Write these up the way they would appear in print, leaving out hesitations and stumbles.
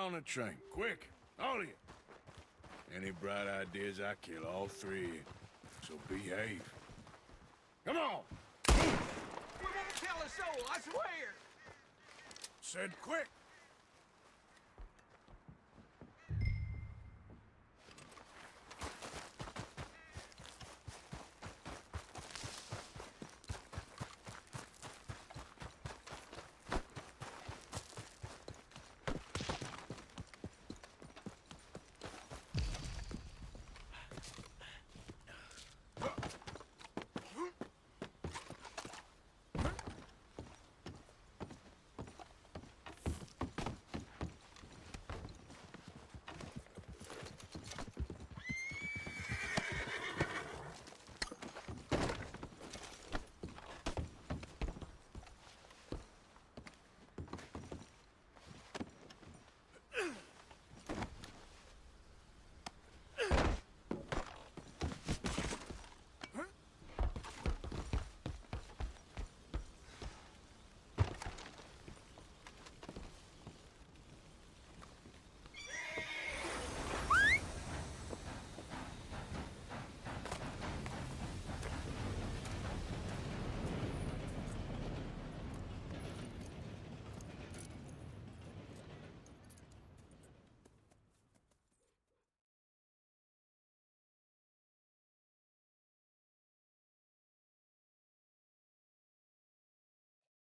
on the train. Quick, all of you. Any bright ideas, I kill all three of you. So behave. Come on! You won't tell a soul, I swear! Said quick!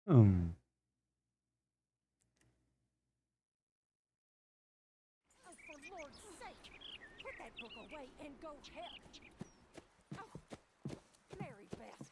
Hum. Oh, for Lord's sake! Put that book away and go help! Oh, Mary Beth.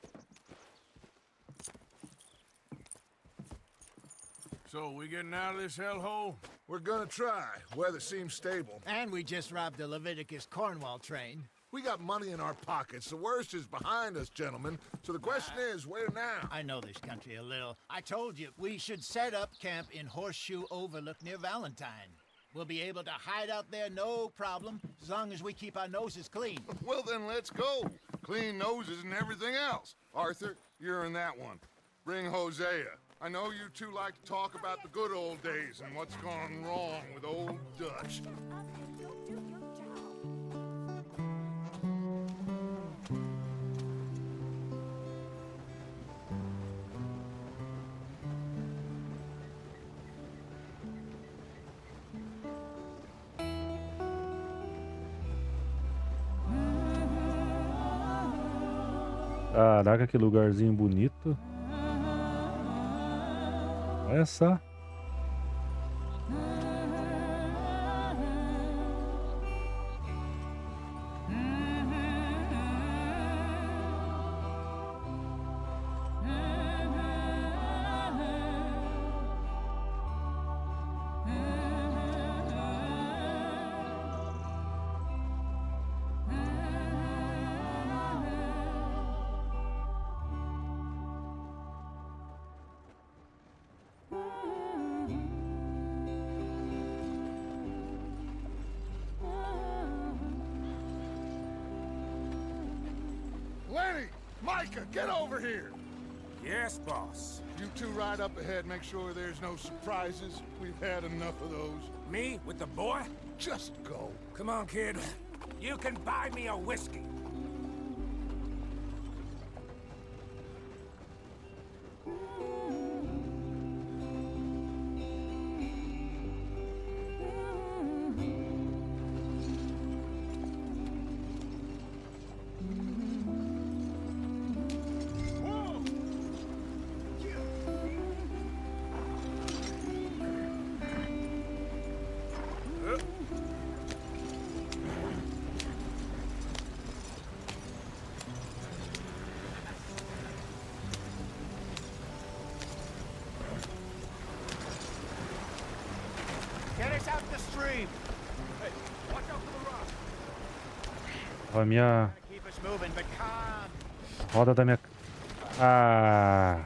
So, we getting out of this hellhole? We're gonna try. Weather seems stable. And we just robbed the Leviticus Cornwall train. We got money in our pockets. The worst is behind us, gentlemen. So the question is, where now? I know this country a little. I told you, we should set up camp in Horseshoe Overlook near Valentine. We'll be able to hide out there no problem, as long as we keep our noses clean. Well, then let's go. Clean noses and everything else. Arthur, you're in that one. Bring Hosea. I know you two like to talk about the good old days and what's gone wrong with old Dutch. Shut up and go do your job. Caraca, que lugarzinho bonito. Olha só. Lenny! Micah, get over here! Yes, boss. You two ride up ahead, make sure there's no surprises. We've had enough of those. Me with the boy? Just go. Come on, kid. You can buy me a whiskey. Get us out the stream! Hey, watch out for the rock. A minha Keep us moving, but calm. roda da minha... Ah!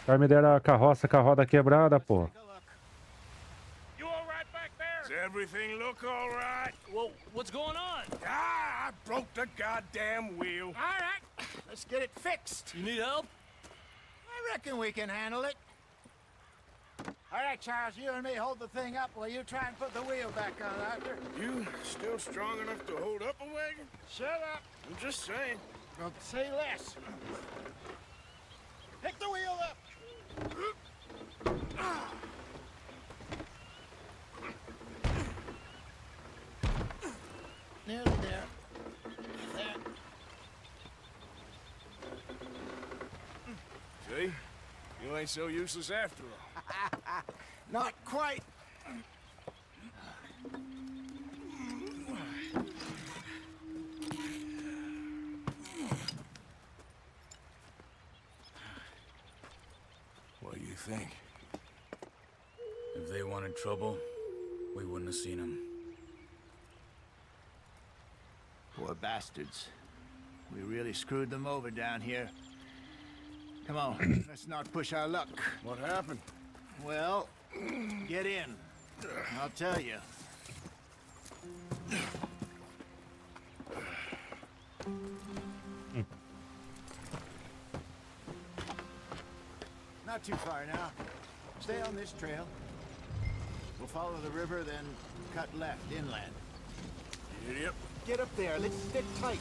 Vai me deram a carroça com a roda quebrada, pô. Take a look. You all right back there? Does everything look all right? Well, what's going on? Ah, I broke the goddamn wheel. All right, let's get it fixed. You need help? I reckon we can handle it. All right, Charles, you and me hold the thing up while you try and put the wheel back on, Arthur. You still strong enough to hold up a wagon? Shut up. I'm just saying. Well, say less. Pick the wheel up. Nearly there. There. See? You ain't so useless after all. Not quite. What do you think? If they wanted trouble, we wouldn't have seen them. Poor bastards. We really screwed them over down here. Come on, let's not push our luck. What happened? Well, get in. I'll tell you. Not too far now. Stay on this trail. We'll follow the river, then cut left inland. Yep. Get up there. Let's stick tight.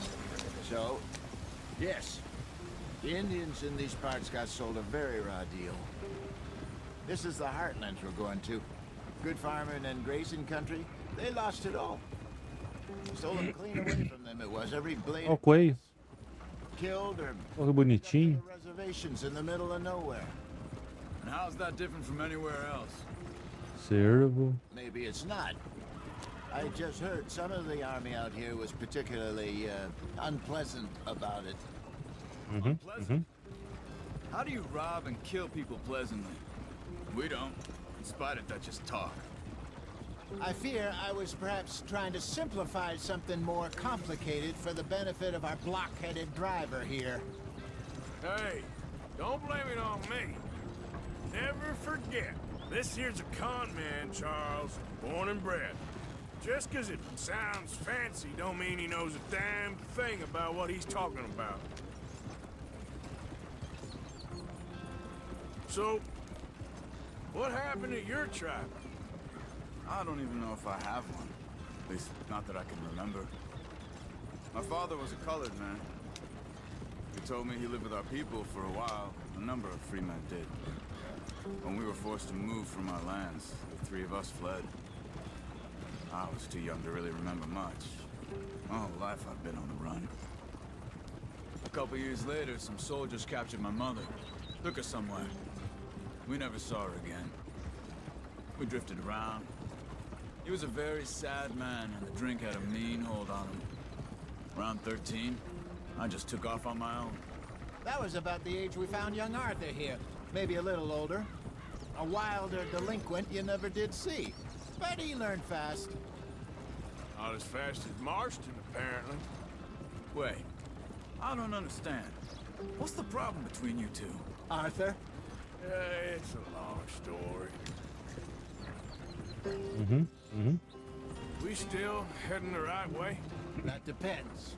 So, yes, the Indians in these parts got sold a very raw deal. This is the heartlands we're going to. Good farming and grazing country. They lost it all. Stolen clean away from them it was. Every blade Ó o coelho. killed or Olha que bonitinho. the reservations in the middle of nowhere. And how's that different from anywhere else? Cervo. Maybe it's not. I just heard some of the army out here was particularly unpleasant about it. Pleasant? How do you rob and kill people pleasantly? We don't, in spite of Dutch's talk. I fear I was perhaps trying to simplify something more complicated for the benefit of our block-headed driver here. Hey, don't blame it on me. Never forget, this here's a con man, Charles, born and bred. Just 'cause it sounds fancy don't mean he knows a damn thing about what he's talking about. So, what happened to your tribe? I don't even know if I have one. At least, not that I can remember. My father was a colored man. He told me he lived with our people for a while. A number of free men did. When we were forced to move from our lands, the three of us fled. I was too young to really remember much. My whole life I've been on the run. A couple years later, some soldiers captured my mother. Took her somewhere. We never saw her again. We drifted around. He was a very sad man, and the drink had a mean hold on him. Around 13, I just took off on my own. That was about the age we found young Arthur here. Maybe a little older. A wilder delinquent you never did see. But he learned fast. Not as fast as Marston, apparently. Wait, I don't understand. What's the problem between you two? Arthur? It's a long story. We still heading the right way? That depends.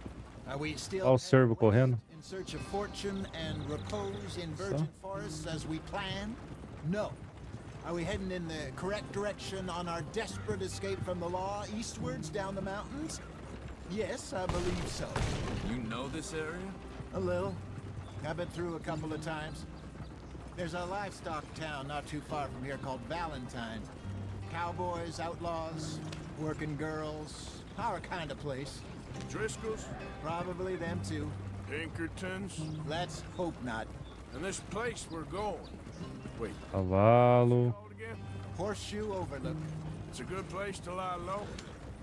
Are we still Ó o cervo correndo. in search of fortune and repose in virgin forests as we planned? No. Are we heading in the correct direction on our desperate escape from the law eastwards down the mountains? Yes, I believe so. You know this area? A little. I've been through a couple of times. There's a livestock town not too far from here called Valentine. Cowboys, outlaws, working girls, our kind of place. Driscoll's? Probably them too. Pinkertons? Let's hope not. And this place we're going. Wait, Cavalo. called again? Horseshoe Overlook. It's a good place to lie low.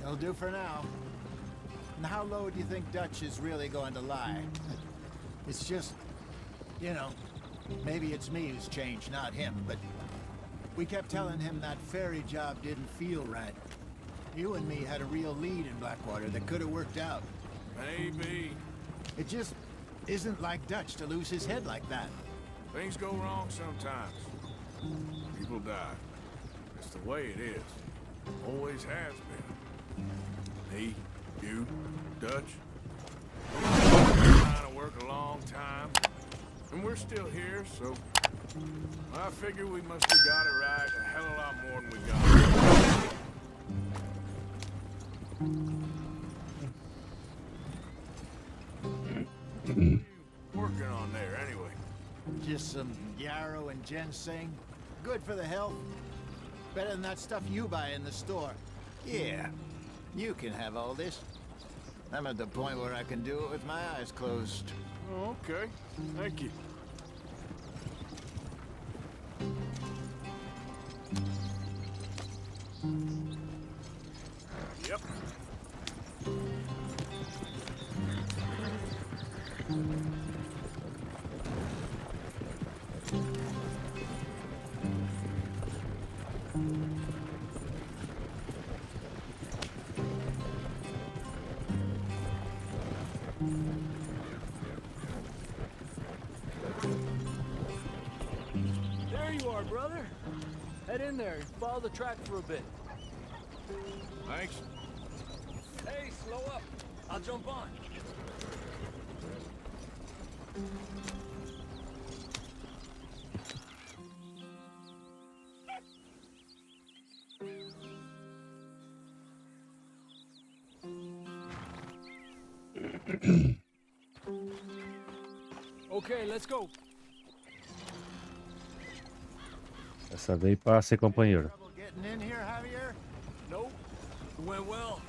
It'll do for now. And how low do you think Dutch is really going to lie? It's just, you know, maybe it's me who's changed, not him, but we kept telling him that ferry job didn't feel right. You and me had a real lead in Blackwater that could have worked out. Maybe. It just isn't like Dutch to lose his head like that. Things go wrong sometimes. People die. It's the way it is. Always has been. Me, you, Dutch. We've been trying to work a long time. And we're still here, so I figure we must have got it right a hell of a lot more than we got. What are you working on there, anyway? Just some yarrow and ginseng. Good for the health. Better than that stuff you buy in the store. Yeah, you can have all this. I'm at the point where I can do it with my eyes closed. Oh, okay. Thank you. Yep. There you are, brother. Head in there and follow the track for a bit. Thanks. Hey, slow up. I'll jump on. Okay, let's go. Essa daí passa, companheiro. Trouble getting in here, Javier? Nope. It went well.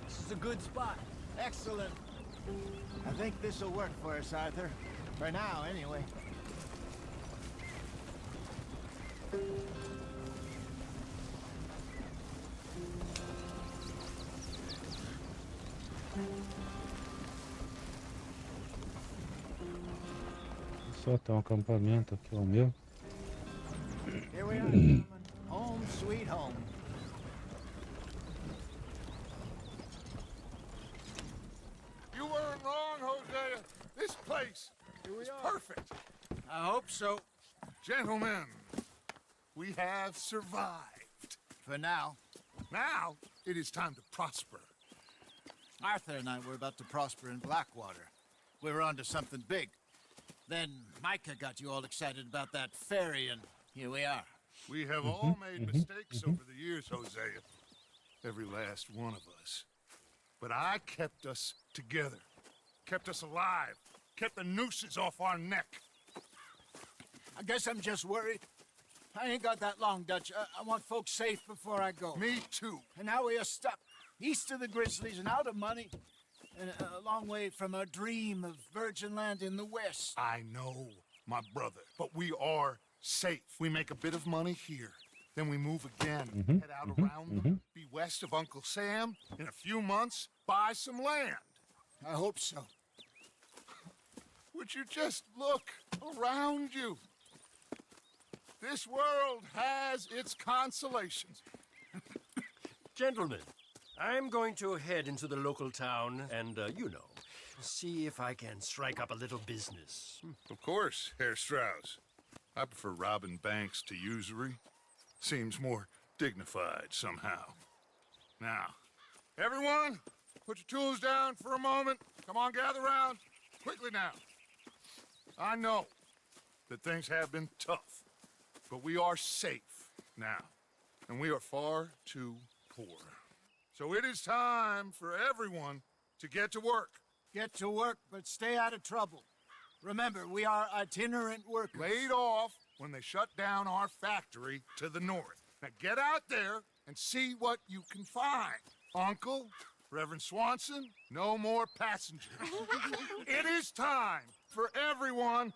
This is a good spot. Excellent. I think this'll work for us, Arthur. For now, anyway. Só tem um acampamento aqui, o meu. Here we are, gentlemen. Home sweet home. You weren't wrong, Hosea. This place is perfect. I hope so. Gentlemen, we have survived. For now. Now, it is time to prosper. Arthur and I were about to prosper in Blackwater. We were onto something big. Then Micah got you all excited about that ferry, and here we are. We have all made mistakes over the years, Hosea. Every last one of us. But I kept us together. Kept us alive. Kept the nooses off our neck. I guess I'm just worried. I ain't got that long, Dutch. I want folks safe before I go. Me too. And now we are stuck east of the Grizzlies and out of money. And a long way from our dream of virgin land in the west. I know, my brother. But we are safe. We make a bit of money here. Then we move again, head out around them, be west of Uncle Sam. In a few months, buy some land. I hope so. Would you just look around you? This world has its consolations. Gentlemen, I'm going to head into the local town and, see if I can strike up a little business. Of course, Herr Strauss. I prefer robbing banks to usury. Seems more dignified somehow. Now, everyone, put your tools down for a moment. Come on, gather round. Quickly now. I know that things have been tough, but we are safe now, and we are far too poor. So it is time for everyone to get to work. Get to work, but stay out of trouble. Remember, we are itinerant workers. Laid off when they shut down our factory to the north. Now get out there and see what you can find. Uncle, Reverend Swanson, no more passengers. It is time for everyone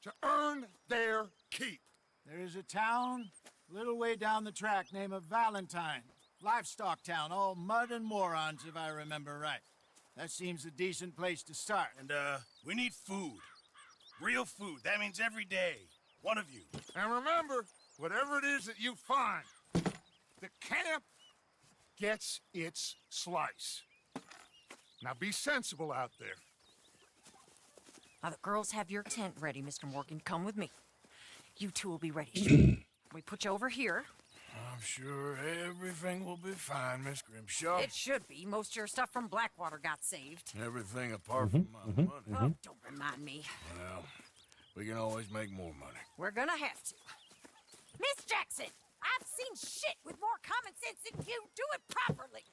to earn their keep. There is a town a little way down the track named Valentine. Livestock town, all mud and morons, if I remember right. That seems a decent place to start. And, we need food. Real food. That means every day. One of you. And remember, whatever it is that you find, the camp gets its slice. Now be sensible out there. Now the girls have your tent ready, Mr. Morgan. Come with me. You two will be ready soon. We put you over here. I'm sure everything will be fine, Miss Grimshaw. It should be. Most of your stuff from Blackwater got saved. Everything apart from my money. Oh, don't remind me. Well, We can always make more money. We're gonna have to. Miss Jackson, I've seen shit with more common sense than you. Do it properly.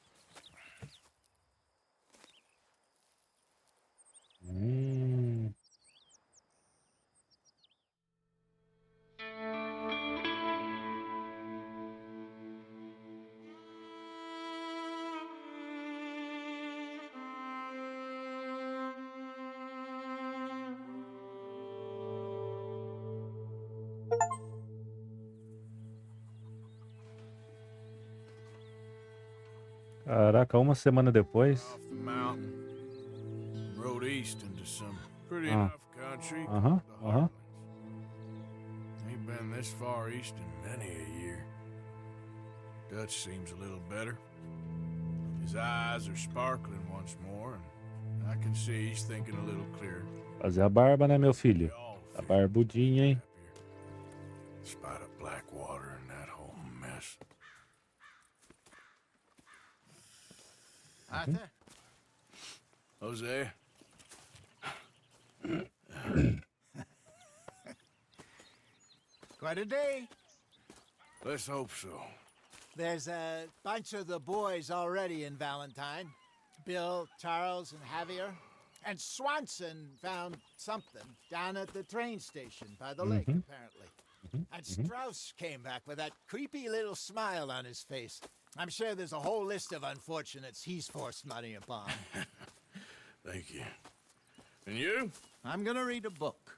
Caraca, uma semana depois. Off the mountain, rode east into some pretty Ah. enough country. Uh-huh, called the uh-huh. Heartlands. Ain't been this far east in many a year. Dutch seems a little better. His eyes are sparkling once more, and I can see he's thinking a little clearer. Fazer a barba, né, meu We filho? all Tá feel barbudinho, hein? happier, despite of Blackwater and that whole mess. Arthur? Jose, Quite a day. let's hope so. There's a bunch of the boys already in Valentine. Bill, Charles, and Javier. And Swanson found something down at the train station by the lake, apparently. And Strauss came back with that creepy little smile on his face. I'm sure there's a whole list of unfortunates he's forced money upon. Thank you. And you? I'm gonna read a book.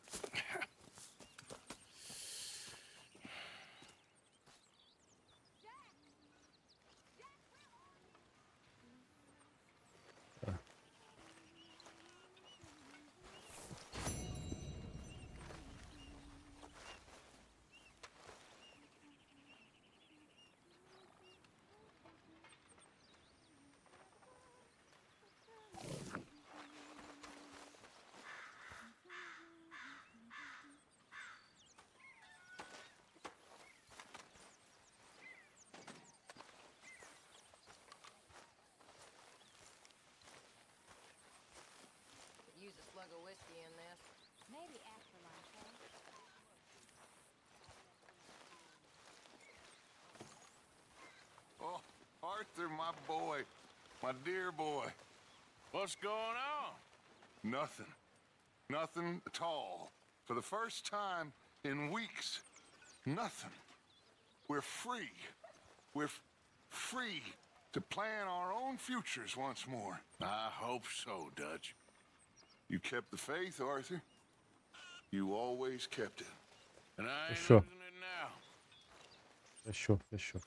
Use a slug of whiskey in this. Maybe after lunch, Oh, Arthur, my boy. My dear boy. What's going on? Nothing. Nothing at all. For the first time in weeks. Nothing. We're free. We're free to plan our own futures once more. I hope so, Dutch. You kept the faith, Arthur. You always kept it. And I ain't Sure. losing it now. Fechou, fechou.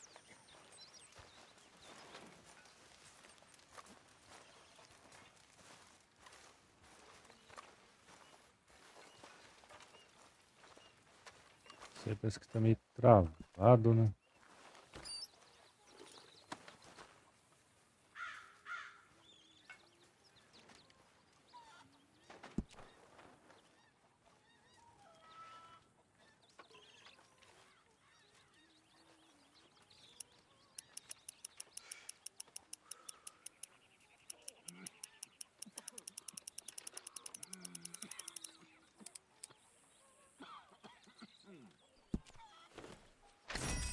Você pensa que tá meio travado, né?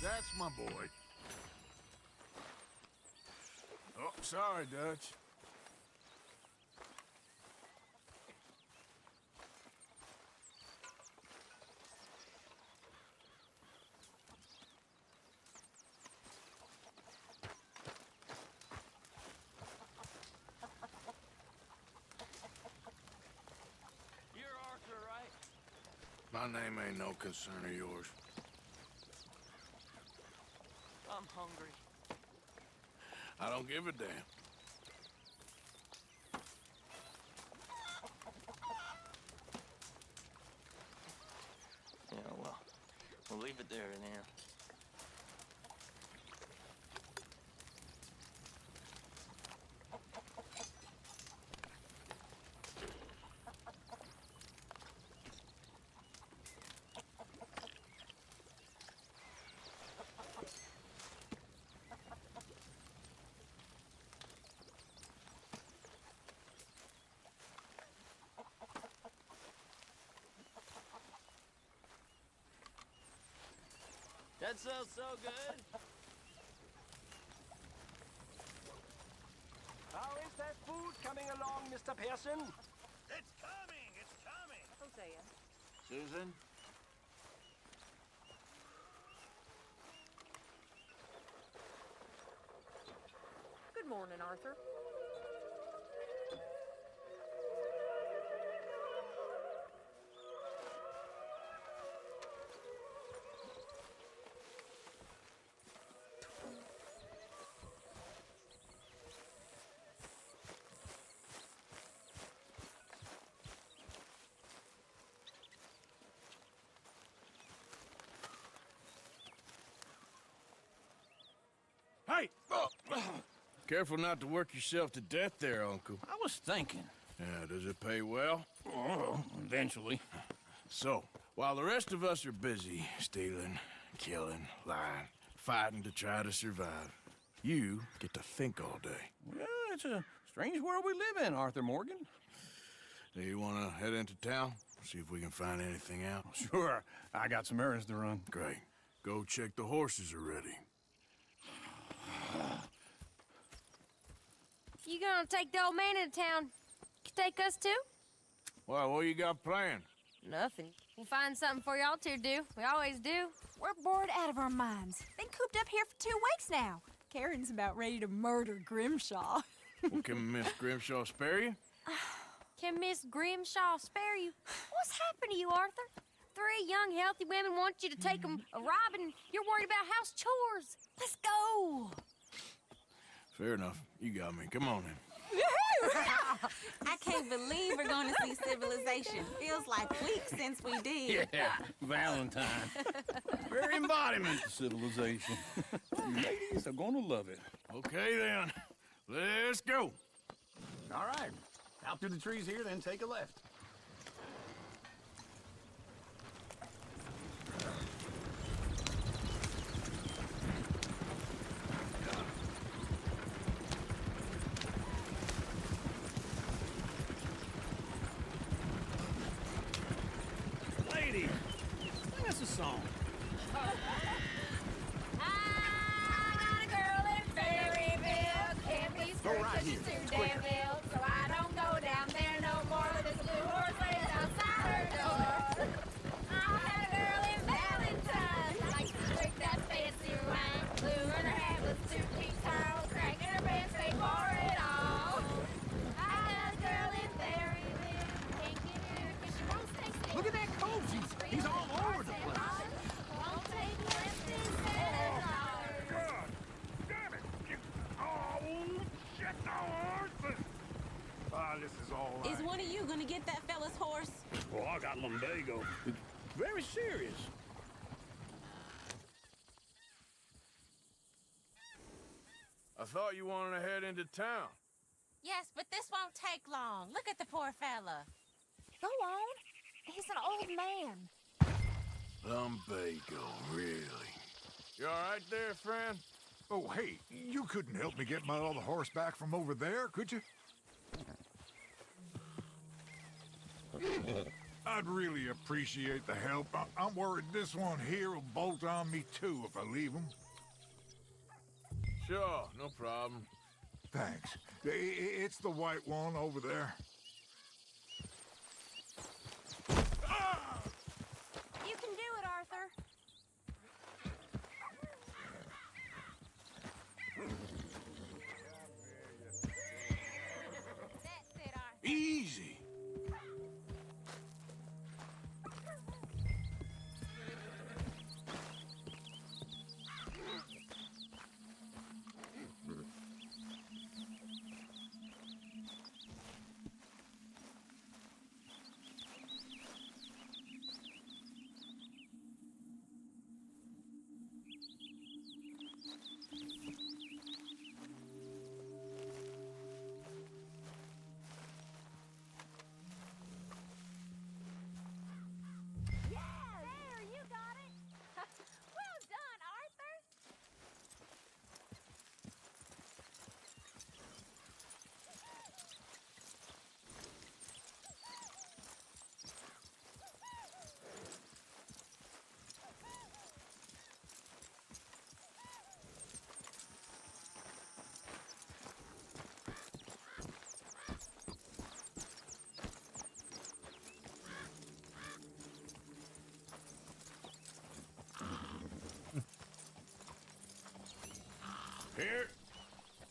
That's my boy. Oh, sorry, Dutch. You're Arthur, right? My name ain't no concern of yours. I'm hungry. I don't give a damn. Yeah, well, we'll leave it there then. That sounds so good. How is that food coming along, Mr. Pearson? It's coming! It's coming! Hosea. Susan? Good morning, Arthur. Hey! Careful not to work yourself to death there, Uncle. I was thinking. Yeah, does it pay well? Oh, eventually. So, while the rest of us are busy stealing, killing, lying, fighting to try to survive, you get to think all day. Well, it's a strange world we live in, Arthur Morgan. Do you want to head into town? See if we can find anything out? Sure, I got some errands to run. Great. Go check the horses are ready. You gonna take the old man into town? You take us too? Well, what you got planned? Nothing. We'll find something for y'all to do. We always do. We're bored out of our minds. Been cooped up here for 2 weeks now. Karen's about ready to murder Grimshaw. Well, can Miss Grimshaw spare you? Can Miss Grimshaw spare you? What's happened to you, Arthur? 3 young, healthy women want you to take them a robbing. You're worried about house chores. Let's go. Fair enough. You got me. Come on in. I can't believe we're going to see civilization. Feels like weeks since we did. Yeah, Valentine. Very embodiment of civilization. Ladies are gonna love it. Okay, then. Let's go. All right. Out through the trees here, then take a left. Lady, sing us a song. I got a girl in Ferryville. Can't be Go right screwed 'cause she's here. too It's damn quicker. ill. So I don't go down there no more. There's a blue horse laying outside her door. I had a girl in Valentine. Likes to drink that fancy wine. Blue in her hat with 2 feet tall. Cracking her pants, pay for it all. I had a girl in Ferryville. Can't get her 'cause she won't stay still. Look at that coat. He's all over the place. Won't take less than $7. God damn it! Oh, shit, the horses! Ah, this is all right. Is one of you going to get that fella's horse? Well, I got lumbago. It's very serious. I thought you wanted to head into town. Yes, but this won't take long. Look at the poor fella. Go on. He's an old man. Lumbago, really? You all right there, friend? Oh, hey, you couldn't help me get my other horse back from over there, could you? I'd really appreciate the help. I'm worried this one here will bolt on me too if I leave him. Sure, no problem. Thanks. It's the white one over there. You can do it, Arthur. That's it, Arthur. Easy.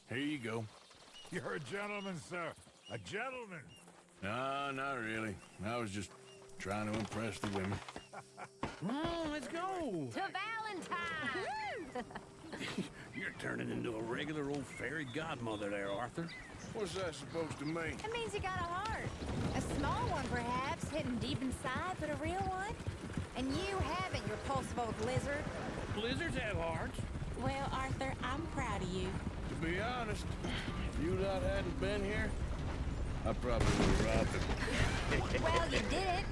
Here you go. You're a gentleman, sir. A gentleman. No, not really. I was just trying to impress the women. Come on, let's go. To Valentine! You're turning into a regular old fairy godmother there, Arthur. What's that supposed to mean? It means you got a heart. A small one, perhaps, hidden deep inside, but a real one. And you haven't, you repulsive old lizard. Blizzards have hearts. Well, Arthur, I'm proud of you. To be honest, if you lot hadn't been here, I probably would have robbed him. Well, you did it.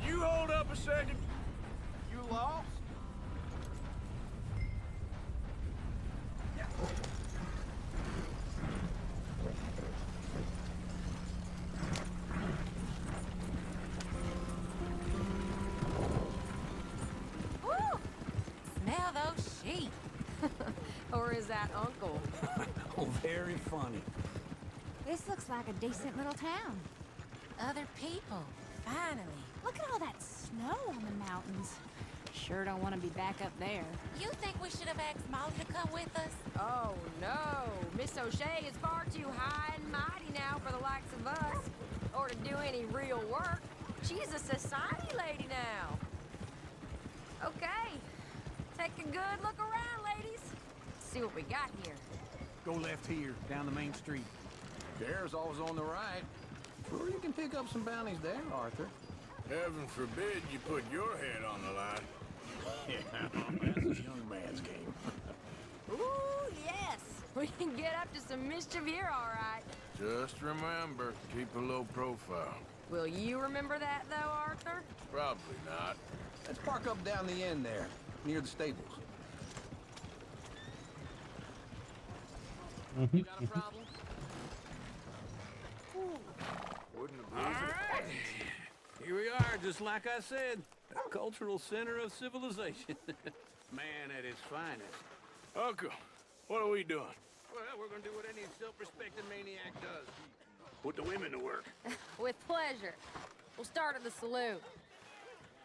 You hold up a second. You lost? Woo! Smell those sheep. Or is that Uncle? Oh, very funny. This looks like a decent little town. Other people, finally. Look at all that snow on the mountains. Sure don't want to be back up there. You think we should have asked Molly to come with us? Oh, no. Miss O'Shea is far too high and mighty now for the likes of us. Or to do any real work. She's a society lady now. Okay. Take a good look around, ladies. See what we got here. Go left here, down the main street. Bear's always on the right. Sure, you can pick up some bounties there, Arthur. Heaven forbid you put your head on the line. Yeah, that's a young man's game. Ooh, yes. We can get up to some mischief here, all right. Just remember, keep a low profile. Will you remember that, though, Arthur? Probably not. Let's park up down the end there, near the stables. You got a problem? Wouldn't All right. Here we are, just like I said. A cultural center of civilization. Man at his finest. Uncle, what are we doing? Well, we're gonna do what any self-respecting maniac does. Put the women to work. With pleasure. We'll start at the saloon.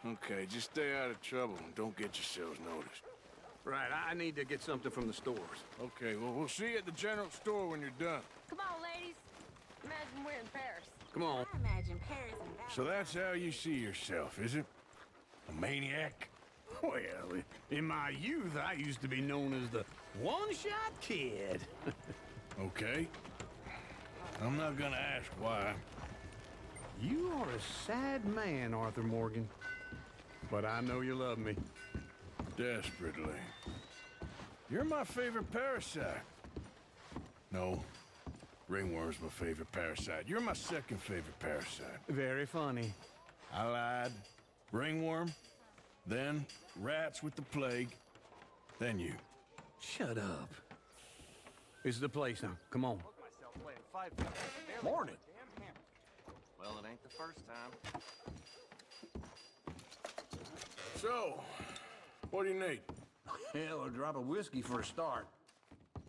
Okay, just stay out of trouble and don't get yourselves noticed. Right, I need to get something from the stores. Okay, well, we'll see you at the general store when you're done. Come on, ladies. Imagine we're in Paris. Come on. I imagine Paris and Valentine. So that's how you see yourself, is it? A maniac? Well, in my youth, I used to be known as the one-shot kid. Okay. I'm not gonna ask why. You are a sad man, Arthur Morgan. But I know you love me. Desperately. You're my favorite parasite. No. Ringworm's my favorite parasite. You're my second favorite parasite. Very funny. I lied. Ringworm, then rats with the plague, then you. Shut up. This is the place now. Come on. Morning. Well, it ain't the first time. So, what do you need? Hell, a drop of whiskey for a start.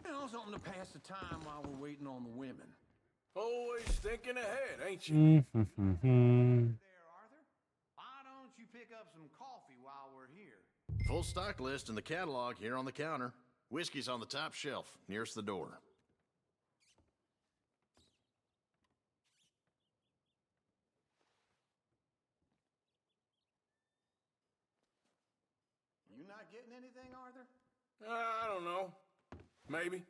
You know, something to pass the time while we're waiting on the women. Always thinking ahead, ain't you? Mm-hmm. There, Arthur. Why don't you pick up some coffee while we're here? Full stock list in the catalog here on the counter. Whiskey's on the top shelf, nearest the door. You not getting anything, Arthur? I don't know. Maybe.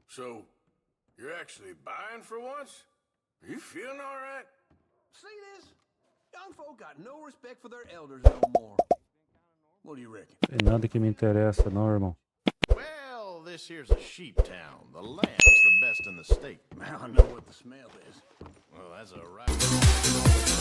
So, you're actually buying for once? Are you feeling all right? See this? Young folk got no respect for their elders no more. What do you reckon? Tem nada que me interessa, não, irmão. Well, this here's a sheep town. The lamb's the best in the state. I know what the smell is. Well, that's a right.